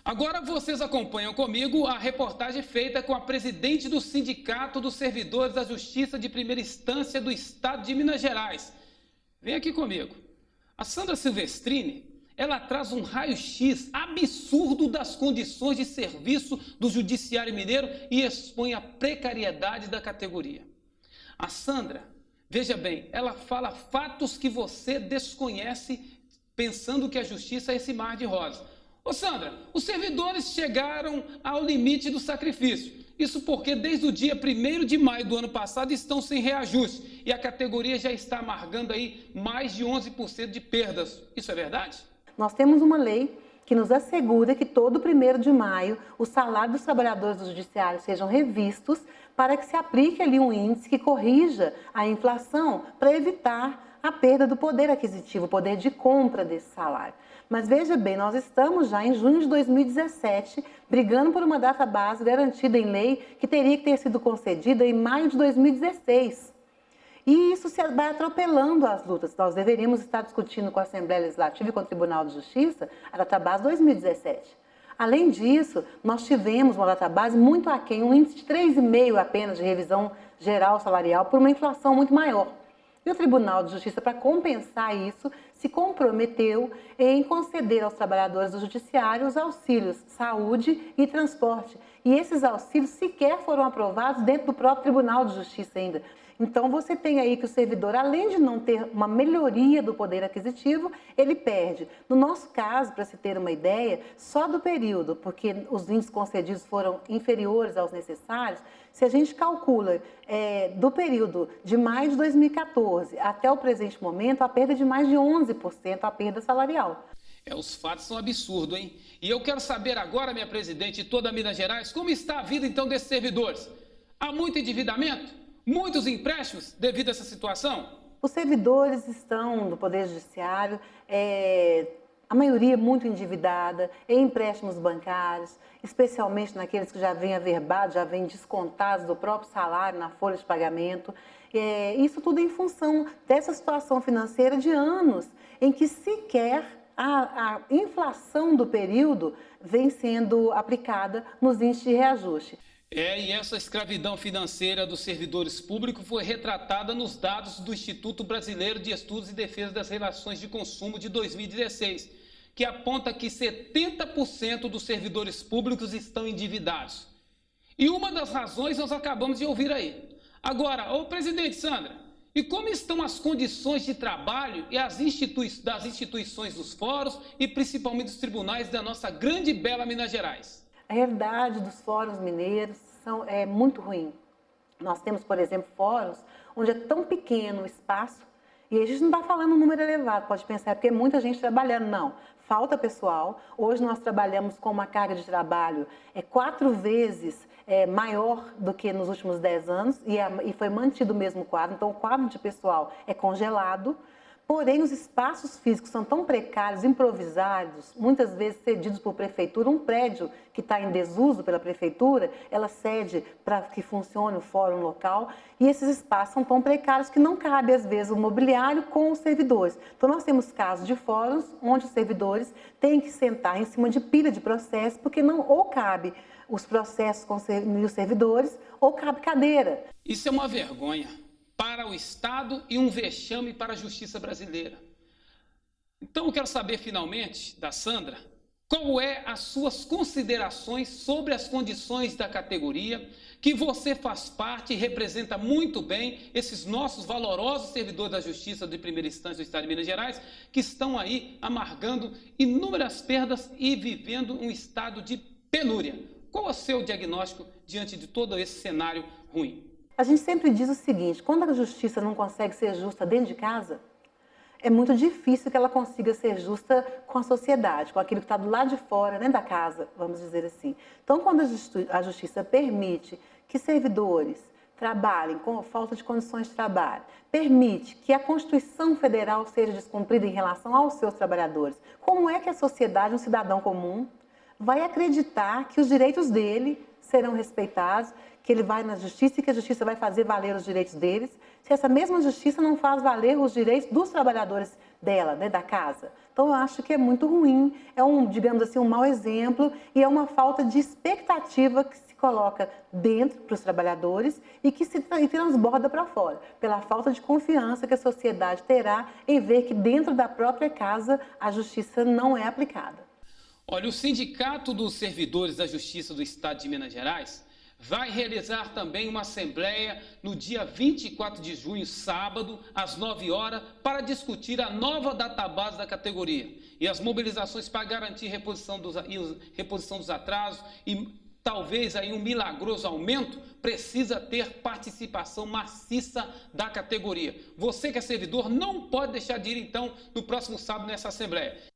Agora vocês acompanham comigo a reportagem feita com a presidente do Sindicato dos Servidores da Justiça de Primeira Instância do Estado de Minas Gerais. Vem aqui comigo. A Sandra Silvestrini, ela traz um raio-x absurdo das condições de serviço do Judiciário Mineiro e expõe a precariedade da categoria. A Sandra, veja bem, ela fala fatos que você desconhece pensando que a justiça é esse mar de rosas. Ô Sandra, os servidores chegaram ao limite do sacrifício. Isso porque desde o dia 1º de maio do ano passado estão sem reajuste e a categoria já está amargando aí mais de 11% de perdas. Isso é verdade? Nós temos uma lei que nos assegura que todo 1º de maio os salários dos trabalhadores do judiciário sejam revistos para que se aplique ali um índice que corrija a inflação para evitar a perda do poder aquisitivo, o poder de compra desse salário. Mas veja bem, nós estamos já em junho de 2017 brigando por uma data base garantida em lei que teria que ter sido concedida em maio de 2016. E isso vai atropelando as lutas. Nós deveríamos estar discutindo com a Assembleia Legislativa e com o Tribunal de Justiça a database 2017. Além disso, nós tivemos uma database muito aquém, um índice de 3,5 apenas de revisão geral salarial por uma inflação muito maior. E o Tribunal de Justiça, para compensar isso, se comprometeu em conceder aos trabalhadores do Judiciário os auxílios saúde e transporte. E esses auxílios sequer foram aprovados dentro do próprio Tribunal de Justiça ainda. Então, você tem aí que o servidor, além de não ter uma melhoria do poder aquisitivo, ele perde. No nosso caso, para se ter uma ideia, só do período, porque os índices concedidos foram inferiores aos necessários, se a gente calcula do período de maio de 2014 até o presente momento, a perda de mais de 11%, a perda salarial. Os fatos são absurdos, hein? E eu quero saber agora, minha presidente, e toda Minas Gerais, como está a vida então desses servidores? Há muito endividamento? Muitos empréstimos devido a essa situação? Os servidores estão no Poder Judiciário, a maioria muito endividada, em empréstimos bancários, especialmente naqueles que já vêm averbados, já vêm descontados do próprio salário na folha de pagamento. Isso tudo em função dessa situação financeira de anos, em que sequer a inflação do período vem sendo aplicada nos índices de reajuste. E essa escravidão financeira dos servidores públicos foi retratada nos dados do Instituto Brasileiro de Estudos e Defesa das Relações de Consumo de 2016, que aponta que 70% dos servidores públicos estão endividados. E uma das razões nós acabamos de ouvir aí. Agora, ô presidente Sandra, e como estão as condições de trabalho e das instituições dos fóruns e principalmente dos tribunais da nossa grande e bela Minas Gerais? A realidade dos fóruns mineiros é muito ruim. Nós temos, por exemplo, fóruns onde é tão pequeno o espaço, e a gente não está falando um número elevado, pode pensar, porque é muita gente trabalhando. Não, falta pessoal. Hoje nós trabalhamos com uma carga de trabalho 4 vezes maior do que nos últimos 10 anos, e foi mantido o mesmo quadro, então o quadro de pessoal é congelado. Porém, os espaços físicos são tão precários, improvisados, muitas vezes cedidos por prefeitura. Um prédio que está em desuso pela prefeitura, ela cede para que funcione o fórum local. E esses espaços são tão precários que não cabe, às vezes, o mobiliário com os servidores. Então, nós temos casos de fóruns onde os servidores têm que sentar em cima de pilha de processos, porque ou cabe os processos com os servidores, ou cabe cadeira. Isso é uma vergonha para o Estado e um vexame para a justiça brasileira. Então eu quero saber finalmente da Sandra, qual as suas considerações sobre as condições da categoria, que você faz parte e representa muito bem esses nossos valorosos servidores da justiça de primeira instância do Estado de Minas Gerais, que estão aí amargando inúmeras perdas e vivendo um estado de penúria. Qual é o seu diagnóstico diante de todo esse cenário ruim? A gente sempre diz o seguinte: quando a justiça não consegue ser justa dentro de casa, é muito difícil que ela consiga ser justa com a sociedade, com aquilo que está do lado de fora, dentro da casa, vamos dizer assim. Então, quando a justiça permite que servidores trabalhem com falta de condições de trabalho, permite que a Constituição Federal seja descumprida em relação aos seus trabalhadores, como é que a sociedade, um cidadão comum, vai acreditar que os direitos dele serão respeitados, que ele vai na justiça e que a justiça vai fazer valer os direitos deles, se essa mesma justiça não faz valer os direitos dos trabalhadores dela, né, da casa. Então, eu acho que é muito ruim, é digamos assim, um mau exemplo e é uma falta de expectativa que se coloca dentro para os trabalhadores e que e transborda para fora, pela falta de confiança que a sociedade terá em ver que dentro da própria casa a justiça não é aplicada. Olha, o Sindicato dos Servidores da Justiça do Estado de Minas Gerais vai realizar também uma assembleia no dia 24 de junho, sábado, às 9 horas, para discutir a nova database da categoria e as mobilizações para garantir reposição dos atrasos e talvez aí um milagroso aumento, precisa ter participação maciça da categoria. Você que é servidor não pode deixar de ir então no próximo sábado nessa assembleia.